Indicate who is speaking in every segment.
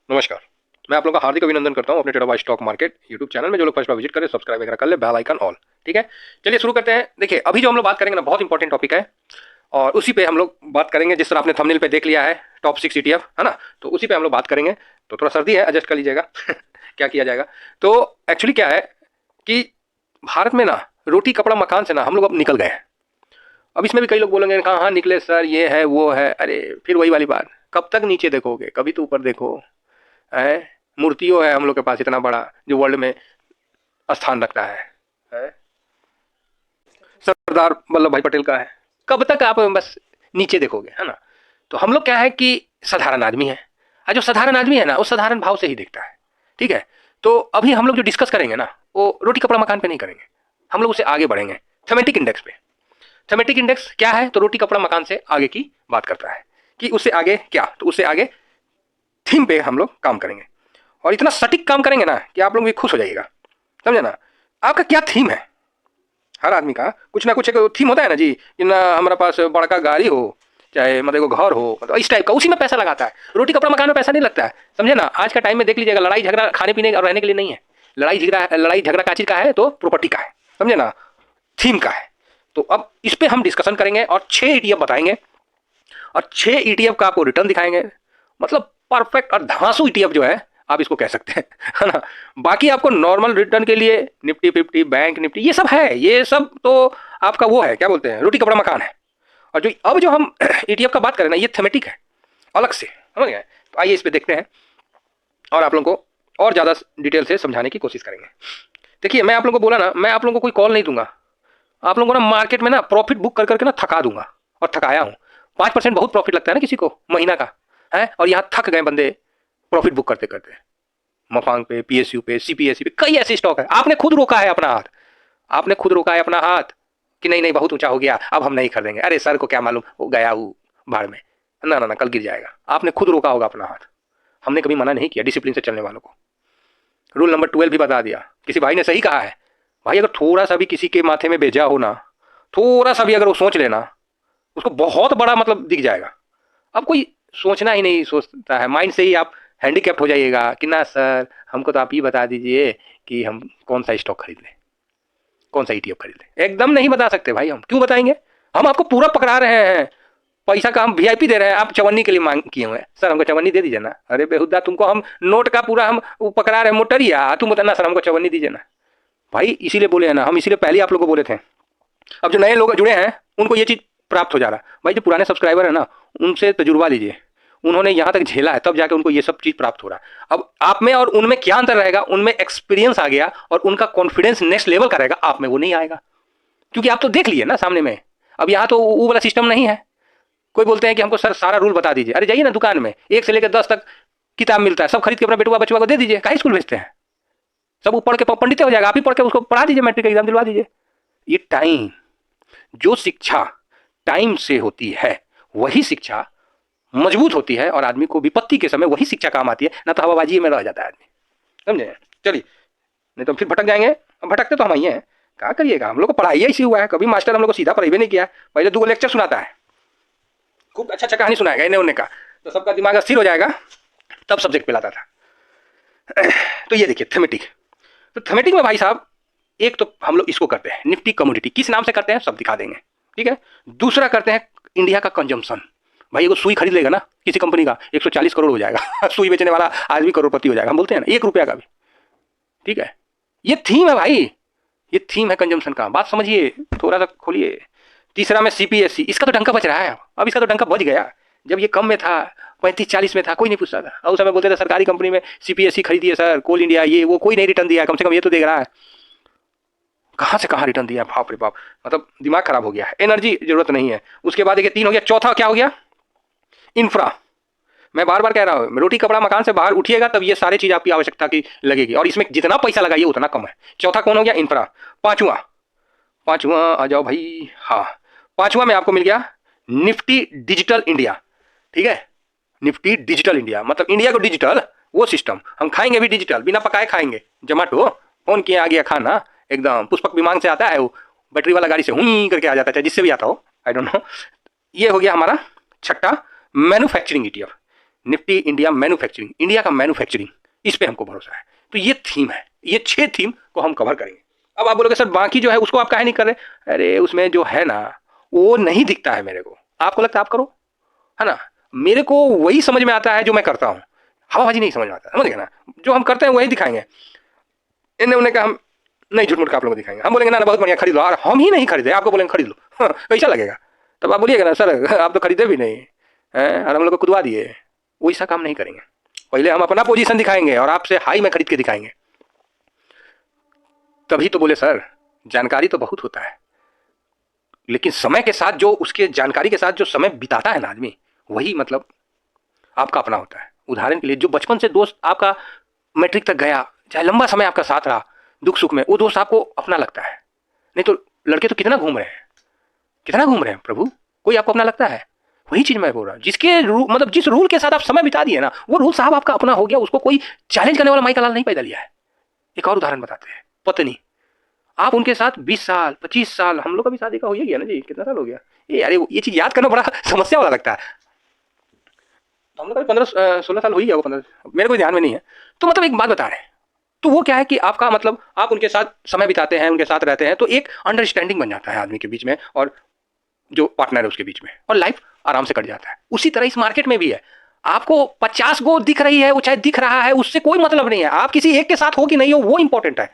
Speaker 1: नमस्कार। मैं आप लोगों का हार्दिक अभिनंदन करता हूँ अपने trader by stock market YouTube channel में। जो लोग फर्स्ट बार विजिट करें सब्सक्राइब वगैरह कर ले, बेल आइकन ऑल। ठीक है, चलिए शुरू करते हैं। देखिए, अभी जो हम लोग बात करेंगे ना, बहुत इंपॉर्टेंट टॉपिक है और उसी पे हम लोग बात करेंगे। जिस तरह आपने थंबनेल पे देख लिया है, टॉप 6 ETF है ना, तो उसी पे हम लोग बात करेंगे। तो थोड़ा सर्दी है, एडजस्ट कर लीजिएगा। क्या किया जाएगा। तो एक्चुअली क्या है कि भारत में ना रोटी कपड़ा मकान से ना हम लोग अब निकल गए हैं। अब इसमें भी कई लोग बोलेंगे कहाँ हाँ निकले सर, ये है वो है। अरे फिर वही वाली बात, कब तक नीचे देखोगे, कभी तो ऊपर देखो। है, मूर्तियों है हम लोग के पास इतना बड़ा जो वर्ल्ड में स्थान रखता है? सरदार वल्लभ भाई पटेल का है। कब तक आप बस नीचे देखोगे, है ना। तो हम लोग क्या है कि साधारण आदमी है, और जो साधारण आदमी है ना वो साधारण भाव से ही देखता है। ठीक है, तो अभी हम लोग जो डिस्कस करेंगे ना वो रोटी कपड़ा मकान पे नहीं करेंगे, हम लोग उससे आगे बढ़ेंगे थेमेटिक इंडेक्स पे। थेमेटिक इंडेक्स क्या है, तो रोटी कपड़ा मकान से आगे की बात करता है कि उससे आगे क्या, तो उससे आगे थीम पे हम लोग काम करेंगे और इतना सटीक काम करेंगे ना कि आप लोग भी खुश हो जाइएगा। समझे ना। आपका क्या थीम है, हर आदमी का कुछ ना कुछ एक थीम होता है ना जी, कि ना हमारे पास बड़का गाड़ी हो, चाहे मतलब घर हो, मतलब इस टाइप का, उसी में पैसा लगाता है। रोटी कपड़ा मकान में पैसा नहीं लगता है। समझे ना। आज का टाइम में देख लीजिएगा, लड़ाई झगड़ा खाने पीने और रहने के लिए नहीं है। लड़ाई झगड़ा का चीज का है, तो प्रॉपर्टी का है। समझे ना, थीम का है। तो अब इस पे हम डिस्कशन करेंगे और 6 ETF बताएंगे और 6 ETF का आपको रिटर्न दिखाएंगे। मतलब परफेक्ट और धांसू ETF जो है आप इसको कह सकते हैं, है ना। बाकी आपको नॉर्मल रिटर्न के लिए निफ्टी 50, बैंक निफ्टी, ये सब है। ये सब तो आपका वो है, क्या बोलते हैं, रोटी कपड़ा मकान है। और जो अब जो हम ETF का बात करें ना, ये थेमेटिक है अलग से, समझ गए। तो आइए इस पे देखते हैं और आप लोगों को और ज़्यादा डिटेल से समझाने की कोशिश करेंगे। देखिए, मैं आप लोगों को बोला ना, मैं आप लोगों को कोई कॉल नहीं दूंगा। आप लोगों को ना मार्केट में ना प्रॉफिट बुक कर करके ना थका दूंगा, और थकाया हूँ। 5% बहुत प्रॉफिट लगता है ना किसी को महीना का, है। और यहाँ थक गए बंदे प्रॉफिट बुक करते करते। मफांग पे, PSU पे, CPSE पे, कई ऐसे स्टॉक है। आपने खुद रोका है अपना हाथ, आपने खुद रोका है अपना हाथ कि नहीं नहीं बहुत ऊंचा हो गया, अब हम नहीं खरीदेंगे। अरे सर को क्या मालूम, वो गया वो भाड़ में, ना ना ना, कल गिर जाएगा। आपने खुद रोका होगा अपना हाथ। हमने कभी मना नहीं किया डिसिप्लिन से चलने वालों को। रूल नंबर 12 भी बता दिया। किसी भाई ने सही कहा है, भाई अगर थोड़ा सा भी किसी के माथे में भेजा हो ना, थोड़ा सा भी अगर वो सोच लेना, उसको बहुत बड़ा मतलब दिख जाएगा। अब कोई सोचना ही नहीं सोचता है, माइंड से ही आप हैंडीकैप्ट हो जाइएगा कि ना सर हमको तो आप ही बता दीजिए कि हम कौन सा स्टॉक खरीद लें, कौन सा ETF खरीद लें। एकदम नहीं बता सकते भाई, हम क्यों बताएंगे। हम आपको पूरा पकड़ा रहे हैं, पैसा का हम VIP दे रहे हैं। आप चवन्नी के लिए मांग किए हुए हैं, सर हमको चवन्नी दे दीजिए ना। अरे बेहुदा, तुमको हम नोट का पूरा हम पकड़ा रहे हैं मोटरिया, तुम बताना सर हमको चवन्नी दीजिए ना। भाई इसीलिए बोले हैं ना, हम इसीलिए पहले आप लोगों को बोले थे। अब जो नए लोग जुड़े हैं उनको ये चीज़ प्राप्त हो जा रहा है। भाई जो पुराने सब्सक्राइबर है ना, उनसे तजुर्बा लीजिए। उन्होंने यहाँ तक झेला है, तब जाके उनको ये सब चीज़ प्राप्त हो रहा है। अब आप में और उनमें क्या अंतर रहेगा, उनमें एक्सपीरियंस आ गया और उनका कॉन्फिडेंस नेक्स्ट लेवल का रहेगा, आप में वो नहीं आएगा, क्योंकि आप तो देख लिए ना सामने में। अब यहाँ तो वो वाला सिस्टम नहीं है। कोई बोलते हैं कि हमको सर सारा रूल बता दीजिए। अरे जाइए ना दुकान में, 1 से लेकर 10 तक किताब मिलता है, सब खरीद के अपना बेटुआ बचुआ को दे दीजिए। काहे स्कूल भेजते हैं, सब वो पढ़ के पंडित हो जाएगा। आप ही पढ़ के उसको पढ़ा दीजिए, मैट्रिक का एग्जाम दिलवा दीजिए। ये टाइम, जो शिक्षा टाइम से होती है वही शिक्षा मजबूत होती है, और आदमी को विपत्ति के समय वही शिक्षा काम आती है, ना तो हवाबाजी में रह जाता है आदमी। समझे। चलिए, नहीं तो फिर भटक जाएंगे। अब भटकते तो हम ही हैं, क्या करिएगा। हम लोग को पढ़ाई ऐसी हुआ है, कभी मास्टर हम लोग को सीधा पढ़ाई नहीं किया है। पहले 2 लेक्चर सुनाता है, खूब अच्छा अच्छा कहानी सुनाएगा इन्हें उन्हें का, तो सबका दिमाग स्थिर हो जाएगा, तब सब्जेक्ट पे लाता था। तो ये देखिए थेमेटिक। तो थेमेटिक में भाई साहब, एक तो हम लोग इसको करते हैं निफ्टी कमोडिटी, किस नाम से करते हैं सब दिखा देंगे। ठीक है। दूसरा करते हैं इंडिया का कंजम्पशन। भाई एगो सुई खरीद लेगा ना किसी कंपनी का, 140 करोड़ हो जाएगा। सुई बेचने वाला आदमी करोड़पति हो जाएगा, हम बोलते हैं ना, 1 रुपया का भी। ठीक है, ये थीम है भाई, ये थीम है कंजम्पशन का। बात समझिए, थोड़ा सा खोलिए। तीसरा में CPSE, इसका तो डंका बच रहा है। अब इसका तो डंका बच गया। जब ये कम में था, 35-40 में था, कोई नहीं पूछता था। और उस समय बोलते थे सरकारी कंपनी में CPSE खरीदिए सर, कोल इंडिया ये वो, कोई नहीं रिटर्न दिया, कम से कम ये तो देख रहा है। कहाँ से कहाँ रिटर्न दिया, बाप रे बाप। मतलब दिमाग खराब हो गया है। एनर्जी जरूरत नहीं है। उसके बाद देखिए 3 हो गया। चौथा क्या हो गया, इंफ्रा। मैं बार बार कह रहा हूँ, रोटी कपड़ा मकान से बाहर उठिएगा तब ये सारी चीज आपकी आवश्यकता की लगेगी, और इसमें जितना पैसा लगाइए उतना कम है। चौथा कौन हो गया, इंफ्रा। पांचवा, पांचवा आ जाओ भाई, हाँ पांचवा में आपको मिल गया निफ्टी डिजिटल इंडिया। ठीक है, निफ्टी डिजिटल इंडिया मतलब इंडिया को डिजिटल, वो सिस्टम। हम खाएंगे भी डिजिटल, बिना पकाए खाएंगे। जोमेटो फोन किए आ गया खाना, एकदम पुष्पक विमान से आता है, वो बैटरी वाला गाड़ी से हुई करके आ जाता है, चाहे जिससे भी आता हो, आई डोंट नो। ये हो गया हमारा छठा manufacturing ETF। Nifty India manufacturing, India का मैन्युफैक्चरिंग, इस पे हमको भरोसा है। तो ये थीम है, ये 6 थीम को हम कवर करेंगे। अब आप बोलोगे सर बाकी जो है उसको आप काहे नहीं कर रहे? अरे उसमें जो है ना वो नहीं दिखता है मेरे को, आपको लगता है आप करो, है ना? मेरे को वही समझ में आता है जो मैं करता हूँ, हवाबाजी नहीं समझ में आता, समझ गए ना? जो हम करते हैं वही दिखाएंगे। इन्हें उन्हें कहा हम नहीं, झूठ मूठ का आप लोगों को दिखाएंगे। हम बोलेंगे ना बहुत बढ़िया खरीद लो, और हम ही नहीं खरीदे, आपको बोलेंगे खरीद लो, हाँ, कैसा लगेगा? तब आप बोलिएगा ना सर आप तो खरीदे भी नहीं हैं और हम लोग को खुदवा दिए। वैसा काम नहीं करेंगे, पहले हम अपना पोजीशन दिखाएंगे और आपसे हाई में खरीद के दिखाएंगे। तभी तो बोले सर जानकारी तो बहुत होता है, लेकिन समय के साथ जो उसके जानकारी के साथ जो समय बिताता है ना आदमी, वही मतलब आपका अपना होता है। उदाहरण के लिए जो बचपन से दोस्त आपका मैट्रिक तक गया, चाहे लंबा समय आपका साथ रहा दुख सुख में, वो दोस्त आपको अपना लगता है। नहीं तो लड़के तो कितना घूम रहे हैं, कितना घूम रहे हैं प्रभु, कोई आपको अपना लगता है? वही चीज मैं बोल रहा हूँ, जिसके मतलब जिस रूल के साथ आप समय बिता दिए ना, वो रूल साहब आपका अपना हो गया, उसको कोई चैलेंज करने वाला माई का लाल नहीं पैदा लिया है। एक और उदाहरण बताते हैं, पत्नी, आप उनके साथ 20 साल 25 साल, हम लोग का भी शादी का हो ही गया ना जी, कितना साल हो गया ये? अरे ये चीज याद करना बड़ा समस्या वाला लगता है। तो हम लोग का 15-16 साल हो ही गया, वो 15, मेरे को ध्यान में नहीं है। तो मतलब एक बात बता रहे हैं, तो वो क्या है कि आपका मतलब आप उनके साथ समय बिताते हैं, उनके साथ रहते हैं, तो एक अंडरस्टैंडिंग बन जाता है आदमी के बीच में और जो पार्टनर है उसके बीच में, और लाइफ आराम से कट जाता है। उसी तरह इस मार्केट में भी है, आपको 50 गो दिख रही है, वो चाहे दिख रहा है, उससे कोई मतलब नहीं है, आप किसी एक के साथ हो कि नहीं हो वो इंपॉर्टेंट है।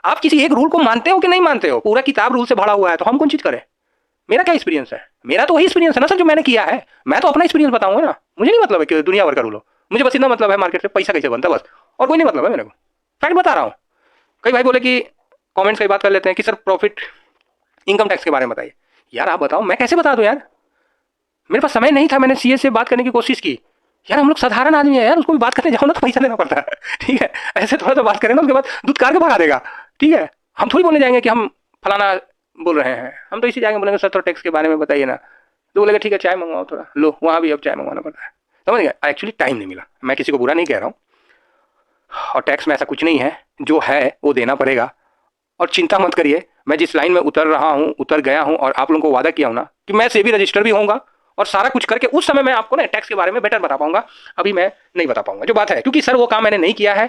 Speaker 1: आप किसी एक रूल को मानते हो कि नहीं मानते हो? पूरा किताब रूल से भरा हुआ है, तो हम कौन चीज करें? मेरा क्या एक्सपीरियंस है? मेरा तो वही एक्सपीरियंस है ना सर जो मैंने किया है, मैं तो अपना एक्सपीरियंस बताऊंगा ना। मुझे नहीं मतलब है कि दुनिया भर का रूल हो, मुझे बस इतना मतलब है मार्केट से पैसा कैसे बनता है, बस, और कोई नहीं मतलब है मेरे को। फैक्ट बता रहा हूँ। कई भाई बोले कि कमेंट्स की बात कर लेते हैं कि सर प्रॉफिट इनकम टैक्स के बारे में बताइए। यार आप बताओ, मैं कैसे बता दूं यार, मेरे पास समय नहीं था, मैंने सीए से बात करने की कोशिश की। यार हम लोग साधारण आदमी है यार, उसको भी बात करने जाओ ना तो पैसा देना पड़ता है, ठीक है? ऐसे थोड़ा सा बात करें ना, उसके बाद दूध कार के भगा देगा, ठीक है? हम थोड़ी बोलने जाएंगे कि हम फलाना बोल रहे हैं, हम तो इसी जाएंगे बोलेंगे सर थोड़ा टैक्स के बारे में बताइए ना। तो बोलेगा ठीक है चाय मंगवाओ थोड़ा, लो वहाँ भी अब चाय मंगवाना पड़ता है, समझ गए? एक्चुअली टाइम नहीं मिला, मैं किसी को बुरा नहीं कह रहा हूँ, और टैक्स में ऐसा कुछ नहीं है, जो है वो देना पड़ेगा। और चिंता मत करिए, मैं जिस लाइन में उतर रहा हूँ, उतर गया हूँ, और आप लोगों को वादा किया हूँ ना कि मैं सेबी रजिस्टर भी होऊंगा और सारा कुछ करके उस समय मैं आपको ना टैक्स के बारे में बेटर बता पाऊंगा। अभी मैं नहीं बता पाऊंगा जो बात है, क्योंकि सर वो काम मैंने नहीं किया है।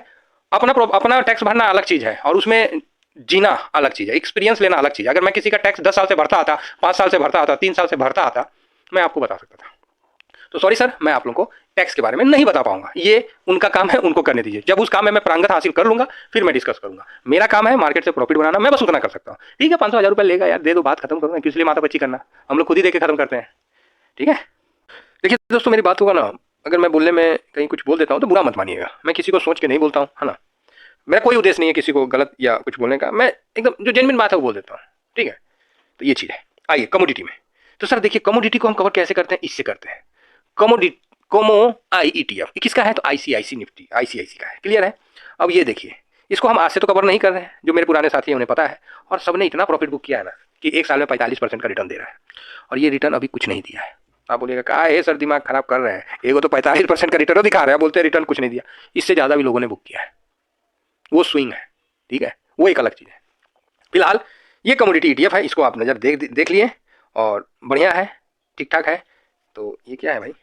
Speaker 1: अपना टैक्स भरना अलग चीज़ है और उसमें जीना अलग चीज़ है, एक्सपीरियंस लेना अलग चीज़ है। अगर मैं किसी का टैक्स 10 साल से भरता आता, 5 साल से भरता आता, 3 साल से भरता आता, मैं आपको बता सकता था। तो सॉरी सर, मैं आप लोगों को टैक्स के बारे में नहीं बता पाऊंगा, ये उनका काम है, उनको करने दीजिए। जब उस काम में मैं प्रांगत हासिल कर लूंगा फिर मैं डिस्कस करूंगा। मेरा काम है मार्केट से प्रॉफिट बनाना, मैं बस उतना कर सकता हूँ। ठीक है, 500-1000 रुपये लेगा यार, दे दो, बात खत्म करूँगा, किस लिए माता बच्ची करना, हम लोग खुद ही दे के खत्म करते हैं, ठीक है? देखिए दोस्तों, मेरी बात होगा ना, अगर मैं बोलने में कहीं कुछ बोल देता हूँ तो बुरा मत मानिएगा, मैं किसी को सोच के नहीं बोलता हूँ, है ना? मेरा कोई उद्देश्य नहीं है किसी को गलत या कुछ बोलने का, मैं एकदम जो जेन्युइन बात है वो बोल देता हूँ, ठीक है? तो ये चीज़ है। आइए कमोडिटी में, तो सर देखिए कमोडिटी को हम कवर कैसे करते हैं, इससे करते हैं। कमोडिटी कोमो आई ETF किसका है? तो ICIC निफ्टी, ICIC का है, क्लियर है? अब ये देखिए, इसको हम आज से तो कवर नहीं कर रहे हैं, जो मेरे पुराने साथी हैं उन्हें पता है, और सबने इतना प्रॉफिट बुक किया है ना कि एक साल में 45% का रिटर्न दे रहा है, और ये रिटर्न अभी कुछ नहीं दिया है। आप बोलिएगा कहा है सर दिमाग खराब कर रहे हैं, एगो तो 45% का रिटर्न दिखा रहे हैं, बोलते हैं रिटर्न कुछ नहीं दिया। इससे ज़्यादा भी लोगों ने बुक किया है, वो स्विंग है, ठीक है, वो एक अलग चीज़ है। फिलहाल ये कमोडिटी ETF है, इसको आप नज़र देख लिए और बढ़िया है, ठीक ठाक है। तो ये क्या है भाई,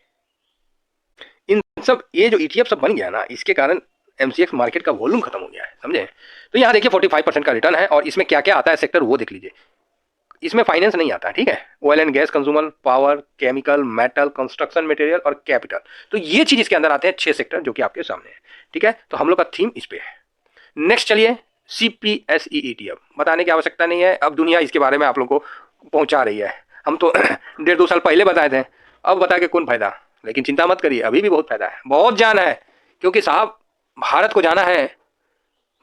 Speaker 1: इन सब ये जो ETF सब बन गया ना, इसके कारण MCX मार्केट का वॉल्यूम खत्म हो गया है, समझे? तो यहाँ देखिए 45% का रिटर्न है, और इसमें क्या क्या आता है सेक्टर वो देख लीजिए। इसमें फाइनेंस नहीं आता, ठीक है? Oil and gas, consumer, power, chemical, metal, construction material और कैपिटल, तो ये चीज़ इसके अंदर आते हैं 6 सेक्टर जो कि आपके सामने है, ठीक है? तो हम लोग का थीम इस पे है। नेक्स्ट चलिए CPSE ETF, बताने की आवश्यकता नहीं है, अब दुनिया इसके बारे में आप लोगों को पहुंचा रही है। हम तो 1.5-2 साल पहले बताए थे, अब बता के कौन फायदा? लेकिन चिंता मत करिए, अभी भी बहुत फायदा है, बहुत जाना है, क्योंकि साहब भारत को जाना है,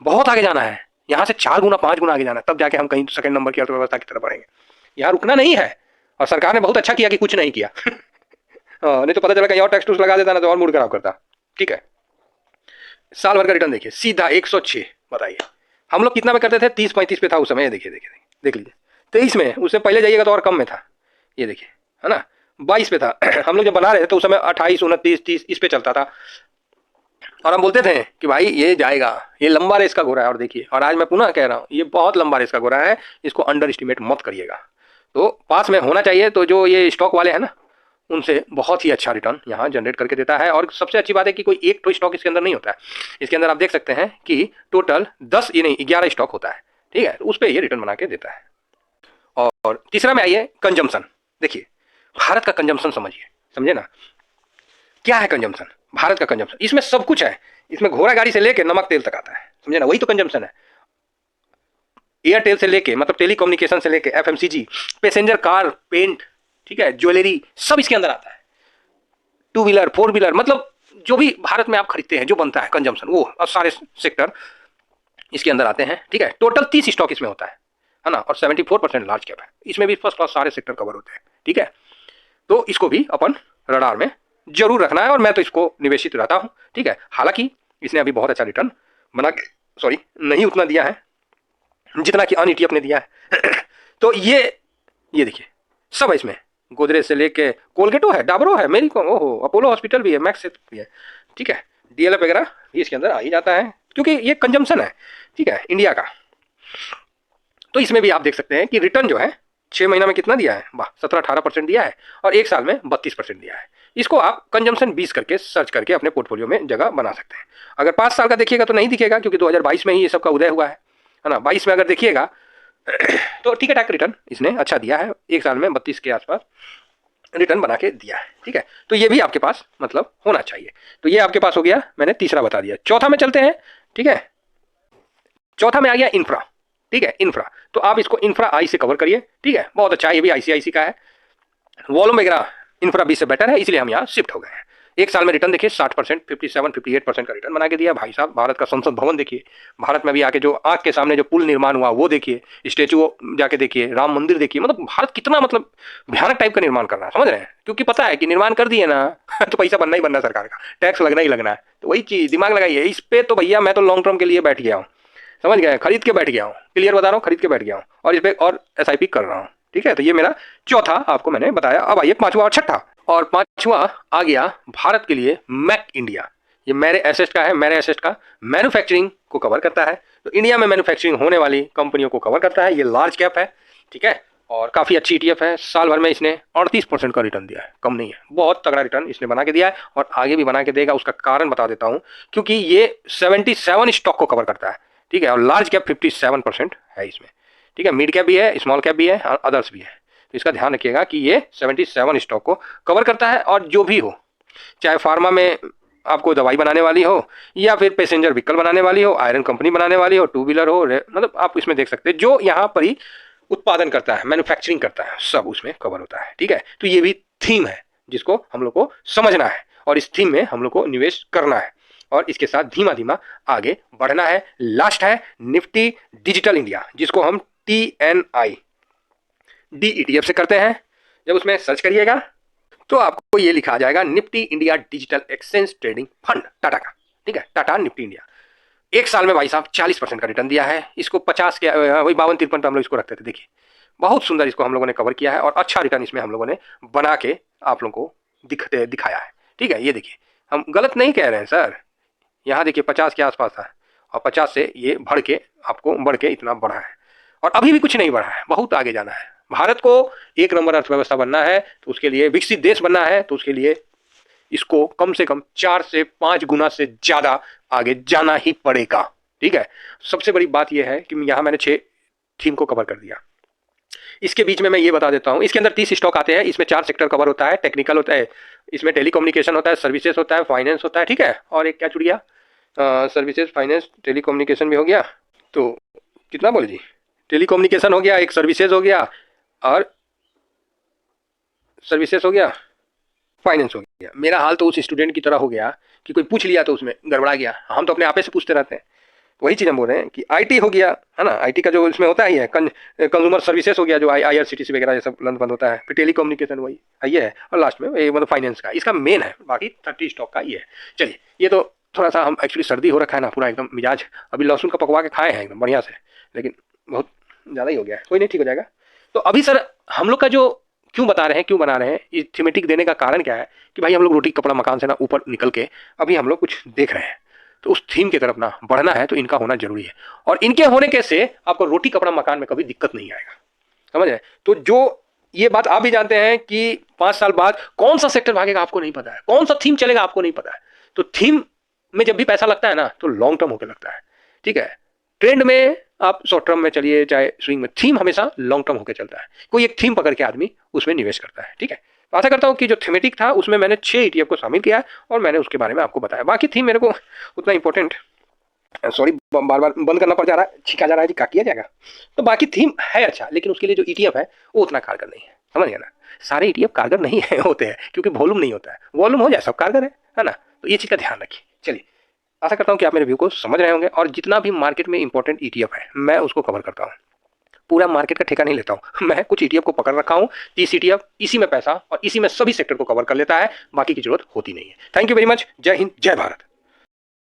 Speaker 1: बहुत आगे जाना है, यहाँ से 4 गुना 5 गुना आगे जाना है, तब जाके हम कहीं सेकंड नंबर की अर्थव्यवस्था की तरफ बढ़ेंगे। यहाँ रुकना नहीं है, और सरकार ने बहुत अच्छा किया कि कुछ नहीं किया नहीं तो पता चला कहीं और टैक्स टूक्स लगा देता ना तो और मूड खराब करता, ठीक है? साल भर का रिटर्न देखिए सीधा 106, बताइए हम लोग कितना में करते थे? 30-35 पे था उस समय, देखिए देखिए देख लीजिए। 23 में, उससे पहले जाइएगा तो और कम में था, ये देखिए, है ना? 22 पे था हम लोग जब बना रहे थे तो उस समय 28, 29, 30 इस पे चलता था, और हम बोलते थे कि भाई ये जाएगा, ये लंबा रेस का घोड़ा है। और देखिए, और आज मैं पुनः कह रहा हूँ ये बहुत लंबा रेस का घोड़ा है, इसको अंडर एस्टिमेट मत करिएगा। तो पास में होना चाहिए। तो जो ये स्टॉक वाले हैं ना, उनसे बहुत ही अच्छा रिटर्न यहाँ जनरेट करके देता है। और सबसे अच्छी बात है कि कोई एक तो स्टॉक इसके अंदर नहीं होता है, इसके अंदर आप देख सकते हैं कि टोटल 10 ये नहीं 11 स्टॉक होता है, ठीक है, तो उस पर ये रिटर्न बना के देता है। और तीसरा में आइए कंजम्पशन। देखिए भारत का कंजम्पशन समझिए, समझे ना, क्या है कंजम्पशन, भारत का कंजम्पशन, इसमें सब कुछ है, इसमें घोड़ा गाड़ी से लेके नमक तेल तक आता है, समझे ना, वही तो कंजम्पशन है। एयरटेल से लेके मतलब टेलीकम्युनिकेशन से लेके एफएमसीजी, पैसेंजर कार, पेंट, ठीक है, ज्वेलरी, सब इसके अंदर आता है। टू व्हीलर, फोर व्हीलर, मतलब जो भी भारत में आप खरीदते हैं, जो बनता है कंजम्पशन, वो और सारे सेक्टर इसके अंदर आते हैं, ठीक है। टोटल 30 स्टॉक इसमें होता है ना, और 74% लार्ज कैप है, इसमें भी फर्स्ट क्लास सारे सेक्टर कवर होते हैं, ठीक है। तो इसको भी अपन रडार में जरूर रखना है, और मैं तो इसको निवेशित रहता हूं, ठीक है। हालांकि इसने अभी बहुत अच्छा रिटर्न बना के नहीं उतना दिया है जितना कि अन ईटीएफ ने दिया है। तो ये देखिए सब है इसमें, गोदरेज से लेके कोलगेटो है, डाबरो है, मेरी कॉम, ओहो, अपोलो हॉस्पिटल भी है, मैक्स भी है, ठीक है, डीएलएफ वगैरह भी इसके अंदर आ ही जाता है, क्योंकि ये कंजम्पशन है, ठीक है, इंडिया का। तो इसमें भी आप देख सकते हैं कि रिटर्न जो है 6 महीना में कितना दिया है, वाह, 17-18% दिया है, और 1 साल में 32% दिया है। इसको आप कंजम्पशन 20 करके सर्च करके अपने पोर्टफोलियो में जगह बना सकते हैं। अगर 5 साल का देखिएगा तो नहीं दिखेगा, क्योंकि 2022 में ही ये सब का उदय हुआ है ना। 22 में अगर देखिएगा तो ठीक है, रिटर्न इसने अच्छा दिया है, 1 साल में 32 के आसपास रिटर्न बना के दिया है, ठीक है। तो ये भी आपके पास मतलब होना चाहिए। तो ये आपके पास हो गया, मैंने तीसरा बता दिया। चौथा में चलते हैं, ठीक है। चौथा में आ गया इंफ्रा, ठीक है, इंफ्रा। तो आप इसको इंफ्रा आई से कवर करिए, ठीक है, बहुत अच्छा है, ये भी आईसीआईसी का है, वॉल्यूम वगैरह इंफ्रा 20 से बेटर है, इसलिए हम यहाँ शिफ्ट हो गए हैं। 1 साल में रिटर्न देखिए 60%, 57-58% का रिटर्न बना के दिया भाई साहब। भारत का संसद भवन देखिए, भारत में भी आके जो आंख के सामने जो पुल निर्माण हुआ वो देखिए, स्टेचू जाके देखिए, राम मंदिर देखिए, मतलब भारत कितना मतलब भयानक टाइप का निर्माण कर रहा है, समझ रहे हैं, क्योंकि पता है कि निर्माण कर दिए ना तो पैसा बनना ही बनना, सरकार का टैक्स लगना ही लगना है। तो वही चीज दिमाग लगाइए इस पे, तो भैया मैं तो लॉन्ग टर्म के लिए बैठ गया हूँ, समझ गए, खरीद के बैठ गया हूँ, क्लियर बता रहा हूँ, खरीद के बैठ गया हूँ, और इस पे और एसआईपी कर रहा हूँ, ठीक है। तो ये मेरा चौथा आपको मैंने बताया। अब आइए पांचवा और छठा। और पांचवा आ गया भारत के लिए मैक इंडिया। ये मेरे एसेट का है, मेरे एसेट का मैन्युफैक्चरिंग को कवर करता है, तो इंडिया में मैन्युफैक्चरिंग होने वाली कंपनियों को कवर करता है। ये लार्ज कैप है, ठीक है, और काफ़ी अच्छी ईटीएफ है। साल भर में इसने 38% का रिटर्न दिया है, कम नहीं है, बहुत तगड़ा रिटर्न इसने बना के दिया है, और आगे भी बना के देगा। उसका कारण बता देता हूँ, क्योंकि ये 77 स्टॉक को कवर करता है, ठीक है, और लार्ज कैप 57% है इसमें, ठीक है, मिड कैप भी है, स्मॉल कैप भी है, अदर्स भी है। तो इसका ध्यान रखिएगा कि ये 77 स्टॉक को कवर करता है, और जो भी हो, चाहे फार्मा में आपको दवाई बनाने वाली हो, या फिर पैसेंजर व्हीकल बनाने वाली हो, आयरन कंपनी बनाने वाली हो, टू व्हीलर हो, मतलब आप इसमें देख सकते हैं जो यहाँ पर ही उत्पादन करता है, मैन्युफैक्चरिंग करता है, सब उसमें कवर होता है, ठीक है। तो ये भी थीम है जिसको हम लोग को समझना है, और इस थीम में हम लोग को निवेश करना है, और इसके साथ धीमा धीमा आगे बढ़ना है। लास्ट है निफ्टी डिजिटल इंडिया, जिसको हम TNI DETF से करते हैं। जब उसमें सर्च करिएगा तो आपको ये लिखा जाएगा Nifty India digital exchange trading fund, Tata का, ठीक है, टाटा निफ्टी इंडिया। 1 साल में भाई साहब 40% का रिटर्न दिया है। इसको 50 के वही 52-53 पर हम लोग इसको रखते थे, देखिए बहुत सुंदर इसको हम लोगों ने कवर किया है, और अच्छा रिटर्न इसमें हम लोगों ने बना के आप लोगों को दिखाया है, ठीक है। ये देखिए हम गलत नहीं कह रहे हैं सर, यहाँ देखिए 50 के आसपास था, और 50 से ये बढ़ के इतना बढ़ा है, और अभी भी कुछ नहीं बढ़ा है, बहुत आगे जाना है। भारत को 1 नंबर अर्थव्यवस्था बनना है, तो उसके लिए विकसित देश बनना है, तो उसके लिए इसको कम से कम 4 से 5 गुना से ज्यादा आगे जाना ही पड़ेगा, ठीक है। सबसे बड़ी बात यह है कि यहाँ मैंने 6 थीम को कवर कर दिया। इसके बीच में मैं ये बता देता हूँ, इसके अंदर 30 स्टॉक आते हैं, इसमें 4 सेक्टर कवर होता है, टेक्निकल होता है, इसमें टेलीकम्युनिकेशन होता है, सर्विसेज होता है, फाइनेंस होता है, ठीक है, और एक क्या छूट गया, सर्विसेज, फाइनेंस, टेलीकम्युनिकेशन भी हो गया, तो कितना बोले जी, टेलीकम्युनिकेशन हो गया, एक सर्विसेज हो गया, और सर्विसेज हो गया, फाइनेंस हो गया। मेरा हाल तो उस स्टूडेंट की तरह हो गया कि कोई पूछ लिया तो उसमें गड़बड़ा गया, हम तो अपने आपे से पूछते रहते हैं। वही चीज़ हम बोल रहे हैं कि आईटी हो गया, है ना, आईटी का जो इसमें होता ही है, कंज्यूमर सर्विसेज हो गया, जो IRCTC वगैरह ये सब बंद होता है, फिर टेलीकम्युनिकेशन वही ये है, और लास्ट में ये मतलब फाइनेंस का, इसका मेन है, बाकी 30 स्टॉक का ये है। चलिए, ये तो थोड़ा सा हम एक्चुअली सर्दी हो रखा है ना, पूरा एकदम मिजाज, अभी लहसुन का पकवा के खाए हैं एकदम बढ़िया से, लेकिन बहुत ज़्यादा ही हो गया है, कोई नहीं, ठीक हो जाएगा। तो अभी सर हम लोग का जो क्यों बता रहे हैं, क्यों बना रहे हैं, ये थीमेटिक देने का कारण क्या है कि भाई हम लोग रोटी कपड़ा मकान से ना ऊपर निकल के अभी हम लोग कुछ देख रहे हैं, तो उस थीम की तरफ ना बढ़ना है, तो इनका होना जरूरी है, और इनके होने के से आपको रोटी कपड़ा मकान में कभी दिक्कत नहीं आएगा, समझ रहे। तो जो ये बात आप भी जानते हैं कि 5 साल बाद कौन सा सेक्टर भागेगा आपको नहीं पता है, कौन सा थीम चलेगा आपको नहीं पता है। तो थीम में जब भी पैसा लगता है ना तो लॉन्ग टर्म होकर लगता है, ठीक है। ट्रेंड में आप शॉर्ट टर्म में चलिए चाहे स्विंग में, थीम हमेशा लॉन्ग टर्म होकर चलता है। कोई एक थीम पकड़ के आदमी उसमें निवेश करता है, ठीक है। तो आशा करता हूँ कि जो थीमेटिक था उसमें मैंने 6 ETF को शामिल किया और मैंने उसके बारे में आपको बताया। बाकी थीम मेरे को उतना इंपॉर्टेंट, सॉरी बार बार बंद करना पड़ जा रहा है, छींका जा रहा है जी, क्या किया जाएगा। तो बाकी थीम है अच्छा, लेकिन उसके लिए जो ETF है वो उतना कारगर नहीं है, समझ गया ना। सारे ETF कारगर नहीं है होते हैं क्योंकि वॉल्यूम नहीं होता है, वॉल्यूम हो जाए सब कारगर है ना। तो ये चीज़ का ध्यान रखिए। चलिए, आशा करता हूँ कि आप मेरे व्यू को समझ रहे होंगे और जितना भी मार्केट में इंपॉर्टेंट ETF है मैं उसको कवर करता हूँ। पूरा मार्केट का ठेका नहीं लेता हूँ मैं, कुछ ETF को पकड़ रखा हूँ, 30 ETF, इसी में पैसा और इसी में सभी सेक्टर को कवर कर लेता है, बाकी की जरूरत होती नहीं है। Thank you very much. जय हिंद, जय भारत।